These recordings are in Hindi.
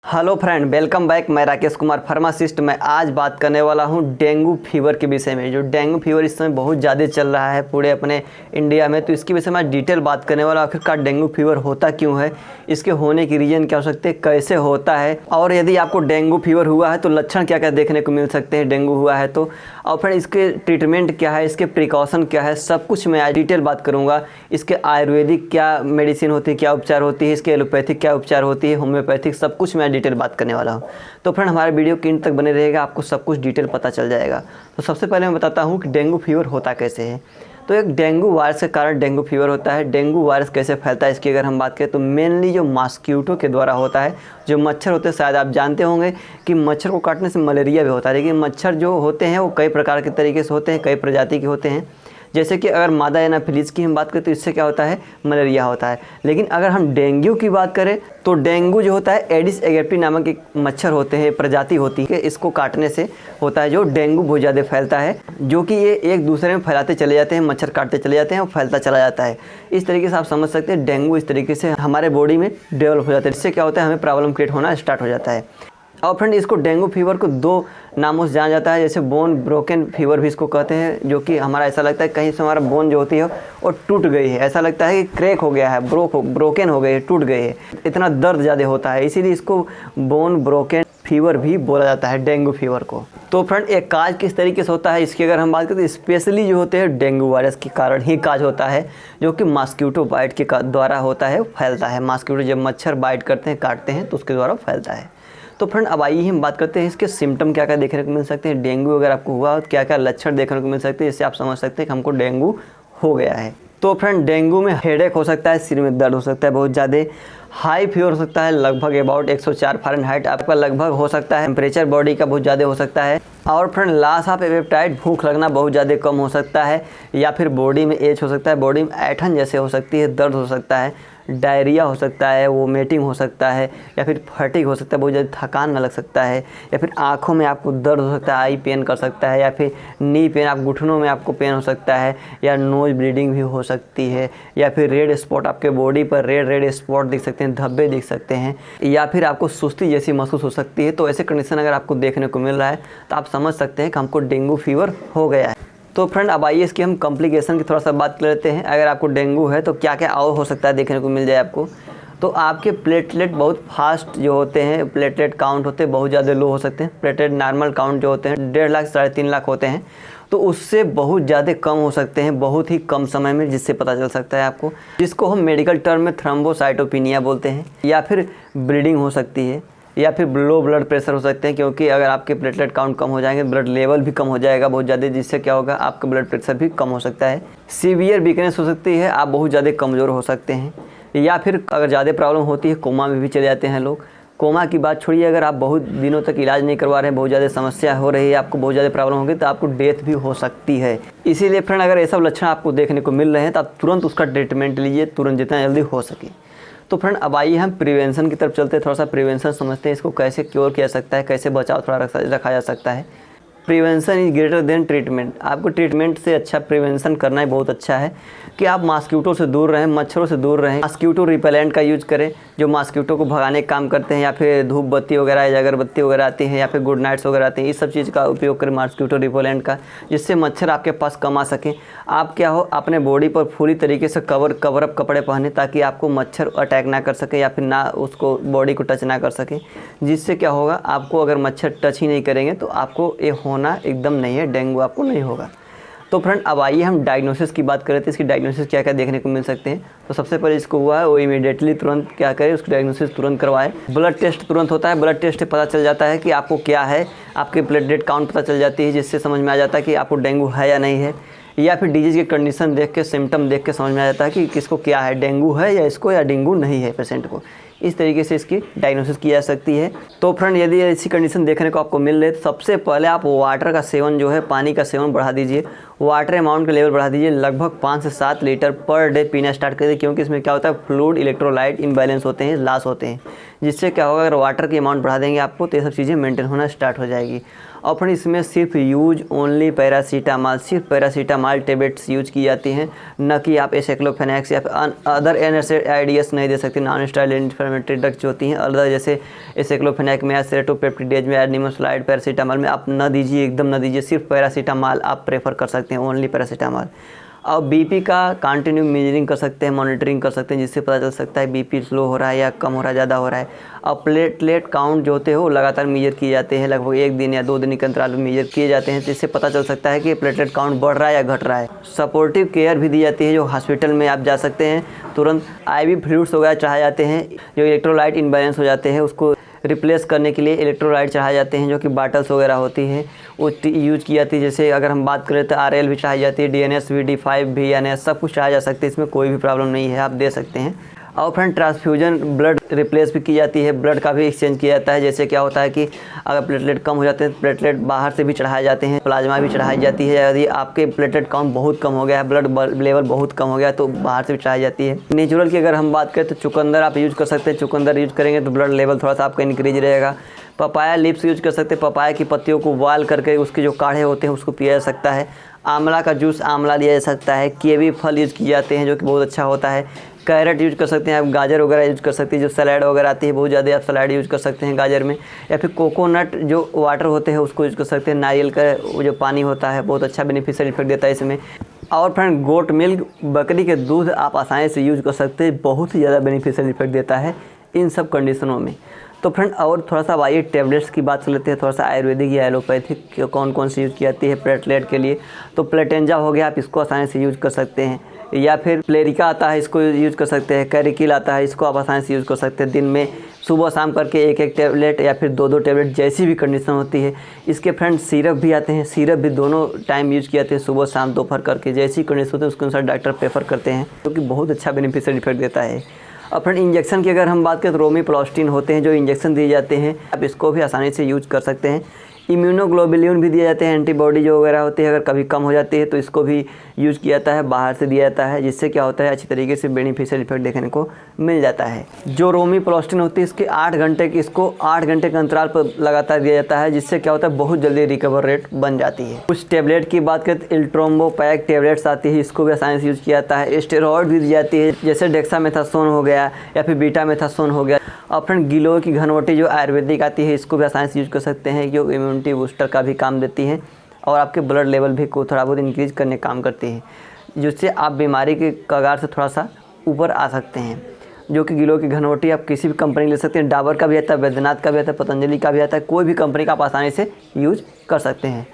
Hello friend, welcome back. मैं राकेश कुमार फार्मासिस्ट। मैं आज बात करने वाला हूं डेंगू फीवर के विषय में। जो डेंगू फीवर इस समय बहुत ज़्यादा चल रहा है पूरे अपने इंडिया में, तो इसके विषय में डिटेल बात करने वाला हूं। आखिरकार डेंगू फीवर होता क्यों है, इसके होने की रीज़न क्या हो सकते हैं, कैसे होता है, और यदि आपको डेंगू फीवर हुआ है तो लक्षण क्या क्या देखने को मिल सकते हैं डेंगू हुआ है तो, और फिर इसके ट्रीटमेंट क्या है, इसके प्रिकॉशन क्या है, सब कुछ मैं आज डिटेल बात करूँगा। इसके आयुर्वेदिक क्या मेडिसिन होती है, क्या उपचार होती है, इसके एलोपैथिक क्या उपचार होती है, होम्योपैथिक, सब कुछ मैं डिटेल बात करने वाला हूँ। तो फ्रेंड हमारे वीडियो के अंत तक बने रहेगा, आपको सब कुछ डिटेल पता चल जाएगा। तो सबसे पहले मैं बताता हूँ कि डेंगू फीवर होता कैसे है। तो एक डेंगू वायरस के कारण डेंगू फीवर होता है। डेंगू वायरस कैसे फैलता है इसकी अगर हम बात करें तो मेनली जो मॉस्क्यूटो के द्वारा होता है। जो मच्छर होते हैं, शायद आप जानते होंगे कि मच्छर को काटने से मलेरिया भी होता है, लेकिन मच्छर जो होते हैं वो कई प्रकार के तरीके से होते हैं, कई प्रजाति के होते हैं। जैसे कि अगर मादा एनाफिलीज की हम बात करें तो इससे क्या होता है, मलेरिया होता है। लेकिन अगर हम डेंगू की बात करें तो डेंगू जो होता है एडिस एगिप्टी नामक एक मच्छर होते हैं, प्रजाति होती है, इसको काटने से होता है जो डेंगू बहुत ज़्यादा फैलता है। जो कि ये एक दूसरे में फैलाते चले जाते हैं, मच्छर काटते चले जाते हैं और फैलता चला जाता है। इस तरीके से आप समझ सकते हैं डेंगू इस तरीके से हमारे बॉडी में डेवलप हो जाता है। इससे क्या होता है, हमें प्रॉब्लम क्रिएट होना स्टार्ट हो जाता है। और फ्रेंड इसको डेंगू फीवर को दो नामों से जाना जाता है। जैसे बोन ब्रोकन फीवर भी इसको कहते हैं, जो कि हमारा ऐसा लगता है कहीं से हमारा बोन जो होती है वो टूट गई है, ऐसा लगता है कि क्रैक हो गया है, ब्रोकन हो गई है, टूट गई है, इतना दर्द ज़्यादा होता है, इसीलिए इसको बोन ब्रोकन फीवर भी बोला जाता है डेंगू फीवर को। तो फ्रेंड एक काज किस तरीके से होता है इसकी अगर हम बात करें तो स्पेशली जो होते हैं डेंगू वायरस के कारण ही काज होता है, जो कि मॉस्क्यूटो बाइट के द्वारा होता है, फैलता है। मॉस्क्यूटो जब मच्छर बाइट करते हैं, काटते हैं तो उसके द्वारा फैलता है। तो फ्रेंड अब आइए हम बात करते हैं इसके सिम्टम क्या क्या देखने को मिल सकते हैं। डेंगू अगर आपको हुआ तो क्या क्या लक्षण देखने को मिल सकते हैं, जिससे आप समझ सकते हैं कि हमको डेंगू हो गया है। तो फ्रेंड डेंगू में हेडेक हो सकता है, सिर में दर्द हो सकता है बहुत ज़्यादा, हाई फीवर हो सकता है लगभग अबाउट 104 फ़ारेनहाइट आपका लगभग हो सकता है, टेम्परेचर बॉडी का बहुत ज़्यादा हो सकता है, और फ्रेंड लॉस ऑफ एपेटाइट, भूख लगना बहुत ज़्यादा कम हो सकता है, या फिर बॉडी में एच हो सकता है, बॉडी में ऐठन जैसे हो सकती है, दर्द हो सकता है, डायरिया हो सकता है, वोमिटिंग हो सकता है, या फिर फटीग हो सकता है, बहुत ज़्यादा थकान न लग सकता है, या फिर आँखों में आपको दर्द हो सकता है, आई पेन कर सकता है, या फिर नी पेन, आप घुटनों में आपको पेन हो सकता है, या नोज ब्लीडिंग भी हो सकती है, या फिर रेड स्पॉट आपके बॉडी पर रेड स्पॉट दिख सकते हैं, धब्बे दिख सकते हैं, या फिर आपको सुस्ती जैसी महसूस हो सकती है। तो ऐसे कंडीशन अगर आपको देखने को मिल रहा है तो आप समझ सकते हैं कि हमको डेंगू फीवर हो गया है। तो फ्रेंड अब आइए इसकी हम कॉम्प्लिकेशन की थोड़ा सा बात कर लेते हैं। अगर आपको डेंगू है तो क्या क्या और हो सकता है देखने को मिल जाए आपको। तो आपके प्लेटलेट बहुत फास्ट जो होते हैं, प्लेटलेट काउंट होते हैं बहुत ज़्यादा लो हो सकते हैं। प्लेटलेट नॉर्मल काउंट जो होते हैं 1.5 लाख 3.5 लाख होते हैं, तो उससे बहुत ज़्यादा कम हो सकते हैं बहुत ही कम समय में, जिससे पता चल सकता है आपको, जिसको हम मेडिकल टर्म में थ्रोम्बोसाइटोपिनिया बोलते हैं। या फिर ब्लीडिंग हो सकती है, या फिर लो ब्लड प्रेशर हो सकते हैं, क्योंकि अगर आपके प्लेटलेट काउंट कम हो जाएंगे ब्लड लेवल भी कम हो जाएगा बहुत ज़्यादा, जिससे क्या होगा आपका ब्लड प्रेशर भी कम हो सकता है। सीवियर वीकनेस हो सकती है, आप बहुत ज़्यादा कमज़ोर हो सकते हैं, या फिर अगर ज़्यादा प्रॉब्लम होती है कोमा में भी चले जाते हैं लोग। कोमा की बात छोड़िए, अगर आप बहुत दिनों तक इलाज नहीं करवा रहे हैं, बहुत ज़्यादा समस्या हो रही है, आपको बहुत ज़्यादा प्रॉब्लम होगी, तो आपको डेथ भी हो सकती है। इसीलिए फ्रेंड अगर ये सब लक्षण आपको देखने को मिल रहे हैं तो आप तुरंत उसका ट्रीटमेंट लीजिए, तुरंत जितना जल्दी हो सके। तो फ्रेंड अब आइए हम प्रिवेंशन की तरफ चलते हैं, थोड़ा सा प्रिवेंशन समझते हैं, इसको कैसे क्योर किया रखा कैसे बचाव थोड़ा रखा जा सकता है। Prevention is greater than treatment. आपको ट्रीटमेंट से अच्छा प्रिवेंशन करना ही बहुत अच्छा है कि आप मॉस्क्यूटो से दूर रहें, मच्छरों से दूर रहें। मॉस्क्यूटो रिपेलेंट का यूज़ करें जो मॉस्क्यूटो को भगाने का काम करते हैं, या फिर धूप बत्ती वगैरह या अगरबत्ती वगैरह आती है, या फिर गुड नाइट्स वगैरह आती हैं, इस सब चीज़ का उपयोग करें मॉस्क्यूटो रिपेलेंट का, जिससे मच्छर आपके पास कम आ सकें। आप क्या हो अपने बॉडी पर पूरी तरीके से कवरअप कपड़े पहने, ताकि आपको मच्छर अटैक ना कर सके, या फिर ना उसको बॉडी को टच ना कर सके, जिससे क्या होगा आपको अगर मच्छर टच ही नहीं करेंगे तो आपको ये होना एकदम नहीं है, डेंगू आपको नहीं होगा। तो फ्रेंड अब आइए हम डायग्नोसिस की बात करें तो इसकी डायग्नोसिस क्या क्या देखने को मिल सकते हैं। तो सबसे पहले इसको हुआ है वो इमीडिएटली तुरंत क्या करें, उसकी डायग्नोसिस तुरंत करवाएं। ब्लड टेस्ट तुरंत होता है, ब्लड टेस्ट से पता चल जाता है कि आपको क्या है, आपके प्लेटलेट काउंट पता चल जाती है, जिससे समझ में आ जाता है कि आपको डेंगू है या नहीं है। या फिर डिजीज़ की कंडीशन देख के, सिम्टम देख के समझ में आ जाता है कि किसको क्या है, डेंगू है या इसको, या डेंगू नहीं है पेशेंट को। इस तरीके से इसकी डायग्नोसिस की जा सकती है। तो फ्रेंड यदि ऐसी कंडीशन देखने को आपको मिल रही है तो सबसे पहले आप वाटर का सेवन जो है, पानी का सेवन बढ़ा दीजिए, वाटर अमाउंट का लेवल बढ़ा दीजिए, लगभग 5 से 7 लीटर पर डे पीना स्टार्ट कर दीजिए, क्योंकि इसमें क्या होता है फ्लूइड इलेक्ट्रोलाइट इम्बैलेंस होते हैं, लॉस होते हैं, जिससे क्या होगा, अगर वाटर की अमाउंट बढ़ा देंगे आपको तो ये सब चीज़ें मेंटेन होना स्टार्ट हो जाएगी। और फ्रेंड इसमें सिर्फ यूज ओनली पैरासीटामॉल, सिर्फ पैरासीटामॉल टेबलेट्स यूज की जाती हैं, न कि आप एसाइक्लोफेनेक्स या अदर NSAIDs नहीं दे सकते, नॉन स्टेरॉइडल एंटी ड्रग्स जो होती हैं अदर, जैसे एसाइक्लोफेनेक में या सेरोटोपेप्टिडेज में या निमोसलाइड पैरासीटामॉल में आप न दीजिए, एकदम न दीजिए। सिर्फ पैरासीटामॉल आप प्रेफर कर सकते हैं, ओनली पैरासीटामॉल। और बीपी का कंटिन्यू मेजरिंग कर सकते हैं, मॉनिटरिंग कर सकते हैं, जिससे पता चल सकता है बीपी स्लो हो रहा है या कम हो रहा है, ज़्यादा हो रहा है। और प्लेटलेट काउंट जो होते हैं वो लगातार मेजर किए जाते हैं, लगभग 1 दिन या 2 दिन के अंतराल में मेजर किए जाते हैं, जिससे पता चल सकता है कि प्लेटलेट काउंट बढ़ रहा है या घट रहा है। सपोर्टिव केयर भी दी जाती है, जो हॉस्पिटल में आप जा सकते हैं, तुरंत IV फ्लूइड्स वगैरह चढ़ाए जाते हैं, जो इलेक्ट्रोलाइट इम्बैलेंस हो जाते हैं उसको रिप्लेस करने के लिए इलेक्ट्रोलाइट चढ़ाए जाते हैं, जो कि बाटल्स वगैरह होती है वो यूज़ की जाती है। जैसे अगर हम बात करें तो RL भी चढ़ाई जाती है, DNS भी, D5 भी, NS सब कुछ चढ़ाया जा सकते हैं, इसमें कोई भी प्रॉब्लम नहीं है, आप दे सकते हैं। और फ्रेंड ट्रांसफ्यूजन ब्लड रिप्लेस भी की जाती है, ब्लड का भी एक्सचेंज किया जाता है। जैसे क्या होता है कि अगर प्लेटलेट कम हो जाते हैं तो प्लेटलेट बाहर से भी चढ़ाए जाते हैं, प्लाज्मा भी चढ़ाई जाती है। यदि आपके प्लेटलेट काउंट बहुत कम हो गया है, ब्लड लेवल बहुत कम हो गया तो बाहर से भी चढ़ाई जाती है। नेचुरल की अगर हम बात करें तो चुकंदर आप यूज़ कर सकते हैं, चुकंदर यूज़ करेंगे तो ब्लड लेवल थोड़ा सा आपका इंक्रीज रहेगा। पपाया लीव्स यूज कर सकते हैं, पपाया की पत्तियों को बॉयल करके उसके जो काढ़े होते हैं उसको पिया जा सकता है। आंवला का जूस आंवला लिया जा सकता है। कीवी फल यूज़ किए जाते हैं जो कि बहुत अच्छा होता है। कैरेट यूज़ कर सकते हैं आप, गाजर वगैरह यूज़ कर सकते हैं, जो सलाद वगैरह आती है बहुत ज़्यादा आप सलाद यूज़ कर सकते हैं गाजर में। या फिर कोकोनट जो वाटर होते हैं उसको यूज़ कर सकते हैं। नारियल का वो जो पानी होता है बहुत अच्छा बेनिफिशियल इफेक्ट देता है इसमें। और फ्रेंड गोट मिल्क, बकरी के दूध आप आसानी से यूज़ कर सकते हैं, बहुत ही ज़्यादा बेनिफिशियल इफेक्ट देता है इन सब कंडीशनों में। तो फ्रेंड और थोड़ा सा आइए टैबलेट्स की बात कर लेते हैं, थोड़ा सा आयुर्वेदिक या एलोपैथिक कौन कौन सी यूज़ की जाती है प्लेटलेट के लिए। तो प्लेटेंजा हो गया, आप इसको आसानी से यूज़ कर सकते हैं। या फिर प्लेरिका आता है, इसको यूज़ कर सकते हैं। कैरिकिल आता है, इसको आप आसानी से यूज़ कर सकते हैं। दिन में सुबह शाम करके 1-1 टैबलेट या फिर 2-2 टैबलेट, जैसी भी कंडीशन होती है। इसके फ्रेंड सिरप भी आते हैं, सिरप भी दोनों टाइम यूज़ किए जाते हैं, सुबह शाम दोपहर करके, जैसी कंडीशन होती है उसके अनुसार डॉक्टर प्रेफर करते हैं, क्योंकि बहुत अच्छा बेनिफिशियल इफेक्ट देता है। और फ्रेंड इंजेक्शन की अगर हम बात करें तो रोमिप्लास्टिन होते हैं जो इंजेक्शन दिए जाते हैं, आप इसको भी आसानी से यूज कर सकते हैं। इम्यूनोग्लोबुलिन भी दिए जाते हैं, एंटीबॉडी जो वगैरह होती है अगर कभी कम हो जाती है तो इसको भी यूज़ किया जाता है, बाहर से दिया जाता है, जिससे क्या होता है अच्छी तरीके से बेनिफिशियल इफेक्ट देखने को मिल जाता है। जो रोमिप्लास्टिन होती है इसके 8 घंटे की, इसको 8 घंटे के अंतराल पर लगातार दिया जाता है, जिससे क्या होता है बहुत जल्दी रिकवर रेट बन जाती है। कुछ टैबलेट की बात करें तो इल्ट्रोम्बोपैक टैबलेट्स आती है, इसको भी आसानी से यूज़ किया जाता है। स्टेरॉयड भी दी जाती है, जैसे डेक्सामेथासोन हो गया या फिर बीटामेथासोन हो गया। और फ्रेंड गिलोय की घनवटी जो आयुर्वेदिक आती है, इसको भी आसानी से यूज़ कर सकते हैं, जो इम्यूनिटी बूस्टर का भी काम देती है और आपके ब्लड लेवल भी को थोड़ा बहुत इंक्रीज करने काम करती है, जिससे आप बीमारी के कगार से थोड़ा सा ऊपर आ सकते हैं। जो कि गिलोय की घनवटी आप किसी भी कंपनी ले सकते हैं, डाबर का भी आता है, वैद्यनाथ का भी आता है, पतंजलि का भी आता है, कोई भी कंपनी का आप आसानी से यूज कर सकते हैं।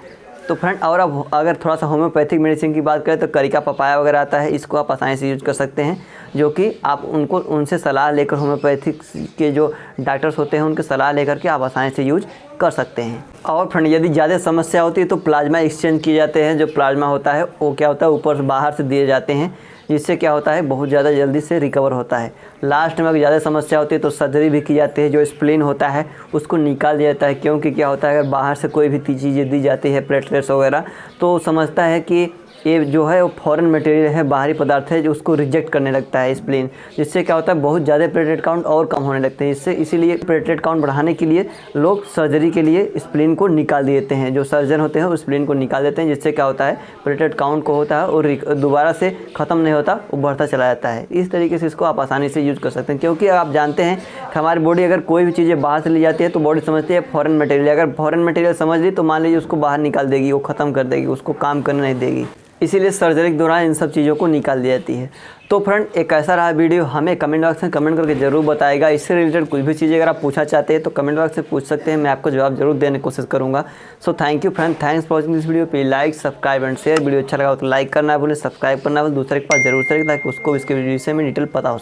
तो फ्रेंड और अब अगर थोड़ा सा होम्योपैथिक मेडिसिन की बात करें तो करिका पपाया वगैरह आता है, इसको आप आसानी से यूज कर सकते हैं, जो कि आप उनसे सलाह लेकर, होम्योपैथिक के जो डॉक्टर्स होते हैं उनकी सलाह लेकर के आप आसानी से यूज कर सकते हैं। और फ्रेंड यदि ज़्यादा समस्या होती है तो प्लाज्मा एक्सचेंज किए जाते हैं। जो प्लाज्मा होता है वो क्या होता है ऊपर से बाहर से दिए जाते हैं, जिससे क्या होता है बहुत ज़्यादा जल्दी से रिकवर होता है। लास्ट में अगर ज़्यादा समस्या होती है तो सर्जरी भी की जाती है, जो स्प्लीन होता है उसको निकाल दिया जाता है, क्योंकि क्या होता है अगर बाहर से कोई भी चीज़ें दी जाती है, प्लेटलेट्स वगैरह, तो समझता है कि ये जो है वो फॉरेन मटेरियल है, बाहरी पदार्थ है, जो उसको रिजेक्ट करने लगता है स्प्लीन, जिससे क्या होता है बहुत ज़्यादा प्लेटलेट काउंट और कम होने लगते हैं। इसीलिए प्लेटलेट काउंट बढ़ाने के लिए लोग सर्जरी के लिए स्प्लीन को निकाल देते हैं, जो सर्जन होते हैं वो स्प्लीन को निकाल देते हैं, जिससे क्या होता है प्लेटलेट काउंट को होता है और दोबारा से ख़त्म नहीं होता, वो बढ़ता चला जाता है। इस तरीके से इसको आप आसानी से यूज़ कर सकते हैं, क्योंकि आप जानते हैं कि हमारी बॉडी अगर कोई भी चीज़ें बाहर से ली जाती है तो बॉडी समझती है फॉरेन मटेरियल, अगर फॉरेन मटेरियल समझ ली तो मान लीजिए उसको बाहर निकाल देगी, वो ख़त्म कर देगी, उसको काम करने नहीं देगी, इसीलिए सर्जरी के दौरान इन सब चीज़ों को निकाल दी जाती है। तो फ्रेंड एक ऐसा रहा वीडियो, हमें कमेंट बॉक्स में कमेंट करके ज़रूर बताएगा। इससे रिलेटेड कुछ भी चीज़ें अगर आप पूछना चाहते हैं तो कमेंट बॉक्स से पूछ सकते हैं, मैं आपको जवाब जरूर देने की कोशिश करूँगा। So thank you friend, thanks for watching this video. Please like, subscribe and share. Video अच्छा लगा तो लाइक करना भूलें, सब्सक्राइब करना भूलें, दूसरे के पास जरूर शेयर ताकि उसको इसके विषय में डिटेल पता हो।